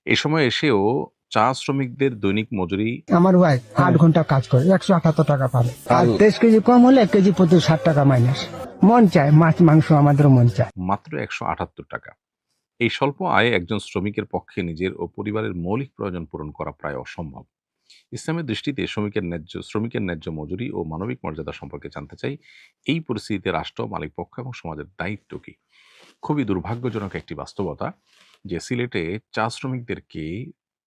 এই সময় এসেও চা শ্রমিকদের দৈনিক মজুরি আমার ওয়াইফ 8 ঘন্টা কাজ করে 178 টাকা পাবে, আর 23 কেজি কম হলে 1 কেজি প্রতি 60 টাকা মাইনাস। মন চায় মাছ মাংস, আমাদের মন চায়। মাত্র 178 টাকা। এই স্বল্প আয়ে একজন শ্রমিকের পক্ষে নিজের ও পরিবারের মৌলিক প্রয়োজন পূরণ করা প্রায় অসম্ভব। ইসলামের দৃষ্টিতে শ্রমিকের ন্যায্য মজুরি ও মানবিক মর্যাদা সম্পর্কে জানতে চাই, এই পরিস্থিতিতে রাষ্ট্র, মালিক পক্ষ এবং সমাজের দায়িত্ব কি? খুবই দুর্ভাগ্যজনক একটি বাস্তবতা যে সিলেটে চা শ্রমিকদেরকে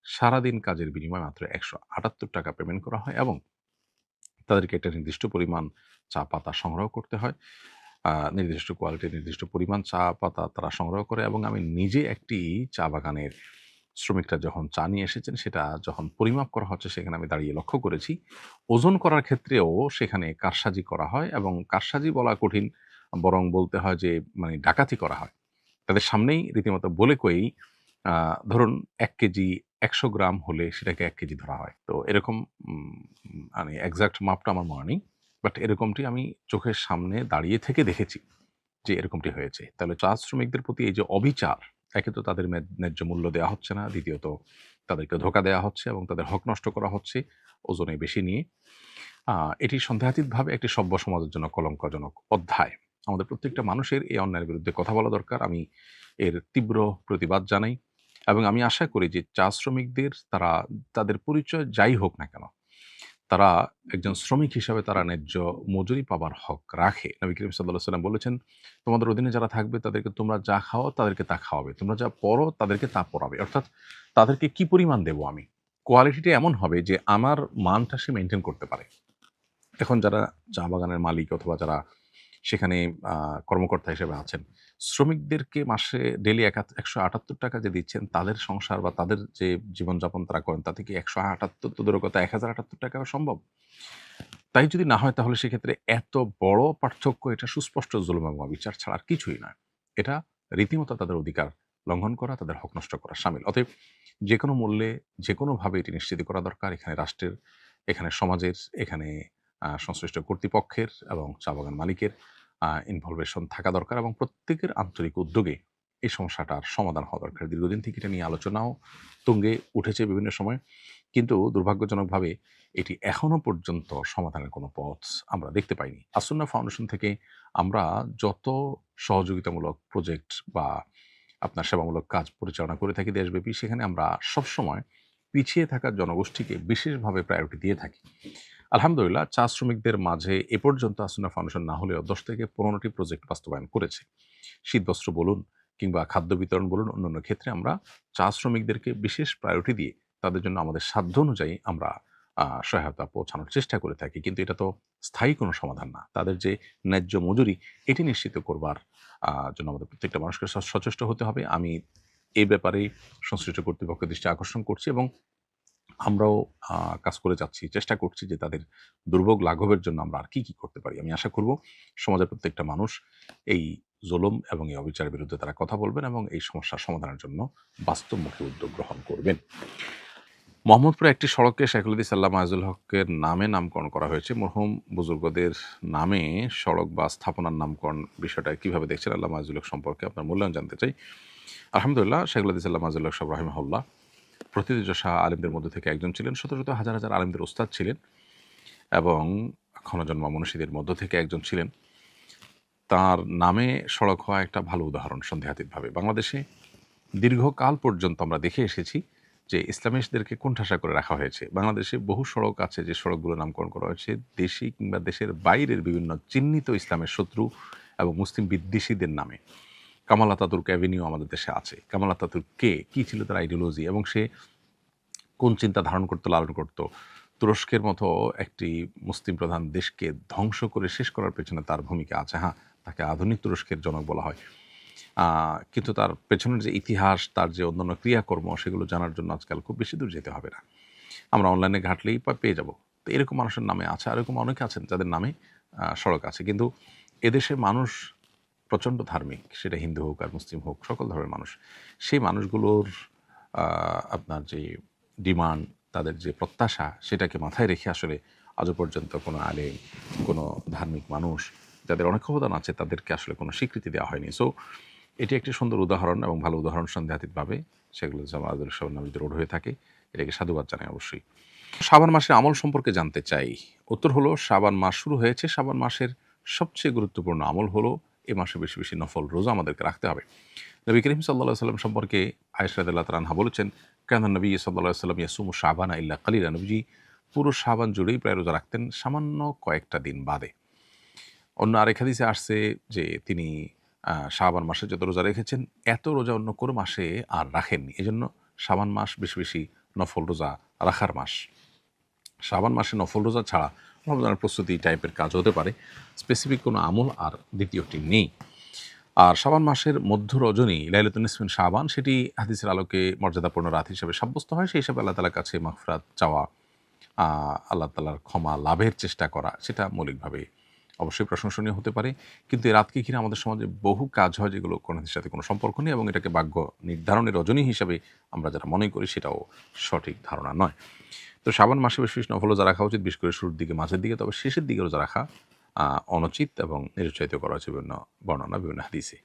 সারাদিন কাজের বিনিময়ে মাত্র 178 টাকা পেমেন্ট করা হয় এবং তাদেরকে একটা নির্দিষ্ট পরিমাণ চা পাতা সংগ্রহ করতে হয়। নির্দিষ্ট কোয়ালিটির নির্দিষ্ট পরিমাণ চা পাতা তারা সংগ্রহ করে এবং আমি নিজে একটি চা বাগানের শ্রমিকরা যখন চা নিয়ে এসেছেন সেটা যখন পরিমাপ করা হচ্ছে সেখানে আমি দাঁড়িয়ে লক্ষ্য করেছি ওজন করার ক্ষেত্রেও সেখানে কারসাজি করা হয় এবং কারসাজি বলা কঠিন, বরং বলতে হয় যে মানে ডাকাতি করা হয়। তাদের সামনেই রীতিমতো বলে কয়েই ধরুন ১ কেজি ১০০ গ্রাম হলে সেটাকে ১ কেজি ধরা হয়। তো এরকম মানে এক্সাক্ট মাপটা আমার মনে নেই। বাট এরকমটি আমি চোখের সামনে দাঁড়িয়ে থেকে দেখেছি যে এরকমটি হয়েছে। তাহলে চা শ্রমিকদের প্রতি এই যে অবিচার, একে তো তাদের ন্যায্য মূল্য দেয়া হচ্ছে না, দ্বিতীয়ত তাদেরকে ধোঁকা দেয়া হচ্ছে এবং তাদের হক নষ্ট করা হচ্ছে ওজনে বেশি নিয়ে। এটি সন্দেহাতীতভাবে একটি সভ্য সমাজের জন্য কলঙ্কজনক অধ্যায়। আমাদের প্রত্যেকটা মানুষের এই অন্যায়ের বিরুদ্ধে কথা বলা দরকার। আমি এর তীব্র প্রতিবাদ জানাই এবং আমি আশা করি যে চা শ্রমিকদের তাদের পরিচয় যাই হোক না কেন, তারা একজন শ্রমিক হিসাবে তারা ন্যায্য মজুরি পাবার হক রাখে। নবী করিম সাল্লাল্লাহু আলাইহি ওয়াসাল্লাম বলেছেন, তোমাদের অধীনে যারা থাকবে তাদেরকে তোমরা যা খাওয়াও তাদেরকে তা খাওয়াবে, তোমরা যা পড়ো তাদেরকে তা পড়াবে। অর্থাৎ তাদেরকে কি পরিমাণ দেব আমি, কোয়ালিটিটা এমন হবে যে আমার মানটা সে মেনটেন করতে পারে। এখন যারা চা বাগানের মালিক অথবা যারা সেখানে কর্মকর্তা হিসেবে আছেন, শ্রমিকদেরকে মাসে ডেইলি ১৭৮ টাকা যে দিচ্ছেন, তাদের সংসার বা তাদের যে জীবনযাপন তারা করেন তাতে কি ১৭৮ তো দূরের কথা ১০৭৮ টাকা সম্ভব? তাই যদি না হয় তাহলে সেক্ষেত্রে এত বড় পার্থক্য, এটা সুস্পষ্ট জুলুম এবং অবিচার ছাড়া আর কিছুই নয়। এটা রীতিমতো তাদের অধিকার লঙ্ঘন করা, তাদের হক নষ্ট করা শামিল। অতএব যেকোনো মূল্যে যেকোনোভাবে এটি নিশ্চিত করা দরকার। এখানে রাষ্ট্রের, এখানে সমাজের, এখানে সংশ্লিষ্ট কর্তৃপক্ষের এবং চা বাগান মালিকের ইনভলভেশন থাকা দরকার এবং প্রত্যেকের আন্তরিক উদ্যোগে এই সমস্যাটার সমাধান হওয়া দরকার। দীর্ঘদিন থেকে এটা নিয়ে আলোচনাও তুঙ্গে উঠেছে বিভিন্ন সময়। কিন্তু দুর্ভাগ্যজনকভাবে এটি এখনো পর্যন্ত সমাধানের কোনো পথ আমরা দেখতে পাইনি। আসুন্নাহ ফাউন্ডেশন থেকে আমরা যত সহযোগিতামূলক প্রজেক্ট বা আপনার সেবামূলক কাজ পরিচালনা করে থাকি দেশব্যাপী, সেখানে আমরা সবসময় পিছিয়ে থাকা জনগোষ্ঠীকে বিশেষভাবে প্রায়োরিটি দিয়ে থাকি। আলহামদুলিল্লাহ, চা শ্রমিকদের মাঝে এ পর্যন্ত আসুন্নাহ ফাউন্ডেশন না হলেও ১০ থেকে ১৫টি প্রজেক্ট বাস্তবায়ন করেছে। শীতবস্ত্র বলুন কিংবা খাদ্য বিতরণ বলুন, অন্যান্য ক্ষেত্রে আমরা চা শ্রমিকদেরকে বিশেষ প্রায়োরিটি দিয়ে তাদের জন্য আমাদের সাধ্য অনুযায়ী আমরা সহায়তা পৌঁছানোর চেষ্টা করে থাকি। কিন্তু এটা তো স্থায়ী কোনো সমাধান না। তাদের যে ন্যায্য মজুরি এটি নিশ্চিত করবার জন্য আমাদের প্রত্যেকটা মানুষকে সচেষ্ট হতে হবে। আমি এই ব্যাপারে সংশ্লিষ্ট কর্তৃপক্ষের দৃষ্টি আকর্ষণ করছি এবং আমরাও কাজ করে যাচ্ছি। চেষ্টা করছি যে তাদের দুর্ভোগ লাঘবের জন্য আমরা আর কি করতে পারি। আমি আশা করব সমাজের প্রত্যেকটা মানুষ এই জুলুম এবং এই অবিচারের বিরুদ্ধে তারা কথা বলবেন এবং এই সমস্যার সমাধানের জন্য বাস্তবমুখী উদ্যোগ গ্রহণ করবেন। মোহাম্মদপুরে একটি সড়ককে শাইখুল হাদিস আল্লামা আজিজুল হকের নামে নামকরণ করা হয়েছে। মরহুম বুজুর্গদের নামে সড়ক বা স্থাপনার নামকরণ বিষয়টা কিভাবে দেখছেন? আল্লামা আজিজুল হক সম্পর্কে আপনার মূল্যায়ন জানতে চাই। আলহামদুলিল্লাহ, শাইখুল হাদিস আল্লামা আজিজুল হক সাহেব রাহিমাহুল্লাহ প্রথিতযশা আলেমদের মধ্যে থেকে একজন ছিলেন। শত শত হাজার হাজার আলেমদের ওস্তাদ ছিলেন এবং ক্ষণজন্মা মনীষীদের মধ্য থেকে একজন ছিলেন। তার নামে সড়ক হওয়া একটা ভালো উদাহরণ সন্দেহাতীতভাবে। বাংলাদেশে দীর্ঘকাল পর্যন্ত আমরা দেখে এসেছি যে ইসলামিস্টদেরকে কোণঠাসা করে রাখা হয়েছে। বাংলাদেশে বহু সড়ক আছে যে সড়কগুলো নামকরণ করা হয়েছে দেশি কিংবা দেশের বাইরের বিভিন্ন চিহ্নিত ইসলামের শত্রু এবং মুসলিম বিদ্বেষীদের নামে। কামাল আতাতুর্ক অ্যাভিনিউ আমাদের দেশে আছে। কামাল আতাতুর্ক কে? কী ছিল তার আইডিওলজি এবং সে কোন চিন্তা ধারণ করতো, লালন করতো? তুরস্কের মতো একটি মুসলিম প্রধান দেশকে ধ্বংস করে শেষ করার পেছনে তার ভূমিকা আছে। হ্যাঁ, তাকে আধুনিক তুরস্কের জনক বলা হয়। কিন্তু তার পেছনের যে ইতিহাস, তার যে অন্যান্য ক্রিয়াকর্ম, সেগুলো জানার জন্য আজকাল খুব বেশি দূর যেতে হবে না। আমরা অনলাইনে ঘাঁটলেই পেয়ে যাব। তো এরকম মানুষের নামে আছে, আর এরকম অনেকে আছেন যাদের নামে সড়ক আছে। কিন্তু এদেশের মানুষ প্রচণ্ড ধার্মিক, সেটা হিন্দু হোক আর মুসলিম হোক, সকল ধর্মের মানুষ। সেই মানুষগুলোর আপনার যে ডিমান্ড, তাদের যে প্রত্যাশা, সেটাকে মাথায় রেখে আসলে আজও পর্যন্ত কোনো আলেম, কোনো ধার্মিক মানুষ যাদের অনেক অবদান আছে, তাদেরকে আসলে কোনো স্বীকৃতি দেওয়া হয়নি। সো এটি একটি সুন্দর উদাহরণ এবং ভালো উদাহরণ সন্দেহাতীতভাবে সেগুলো জামাতুল নামে রোড হয়ে থাকে, এটাকে সাধুবাদ জানাই অবশ্যই। শাবান মাসের আমল সম্পর্কে জানতে চাই। উত্তর হলো, শাবান মাস শুরু হয়েছে। শাবান মাসের সবচেয়ে গুরুত্বপূর্ণ আমল হলো এ মাসে বেশি বেশি নফল রোজা আমাদেরকে রাখতে হবে। নবী করিম সাল্লাল্লাহু আলাইহি ওয়াসাল্লাম সম্পর্কে আয়েশা রাদিয়াল্লাহু তাআলা আনহা বলেছেন, কানা নবী সাল্লাল্লাহু আলাইহি ওয়াসাল্লাম ইয়াসুমু শাবানা ইল্লা কালিলা। নবীজি পুরো শাবান জুড়েই প্রায় রোজা রাখতেন, সামান্য কয়েকটা দিন বাদে। অন্য আরেক হাদিসে আসছে যে তিনি শাবান মাসে যত রোজা রেখেছেন এত রোজা অন্য কোনো মাসে আর রাখেননি। এজন্য শাবান মাস বেশি বেশি নফল রোজা রাখার মাস। শাবান মাসে নফল রোজা ছাড়া রমজানের প্রস্তুতি টাইপের কাজ হতে পারে, স্পেসিফিক কোনো আমল আর দ্বিতীয়টি নেই। আর শাবান মাসের মধ্য রজনী লাইলাতুন নিসফ মিন শাবান, সেটি হাদিসের আলোকে মর্যাদাপূর্ণ রাত হিসেবে সাব্যস্ত হয়। সেই হিসাবে আল্লাহ তাআলার কাছে মাগফিরাত চাওয়া, আল্লাহ তাআলার ক্ষমা লাভের চেষ্টা করা, সেটা মৌলিকভাবে অবশ্যই প্রশংসনীয় হতে পারে। কিন্তু এই রাতকে ঘিরে আমাদের সমাজে বহু কাজ হয় যেগুলো কোরআনের সাথে কোনো সম্পর্ক নেই, এবং এটাকে ভাগ্য নির্ধারণের রজনী হিসাবে আমরা যারা মনে করি সেটাও সঠিক ধারণা নয়। তো শাবান মাসে বেশি বেশি নফল রোজা রাখা উচিত, বিশেষ করে শুরুর দিকে, মাঝের দিকে। তবে শেষের দিকে রোজা রাখা অনুচিত এবং নিরুৎসাহিত করা হচ্ছে বিভিন্ন বর্ণনা, বিভিন্ন হাদিসে।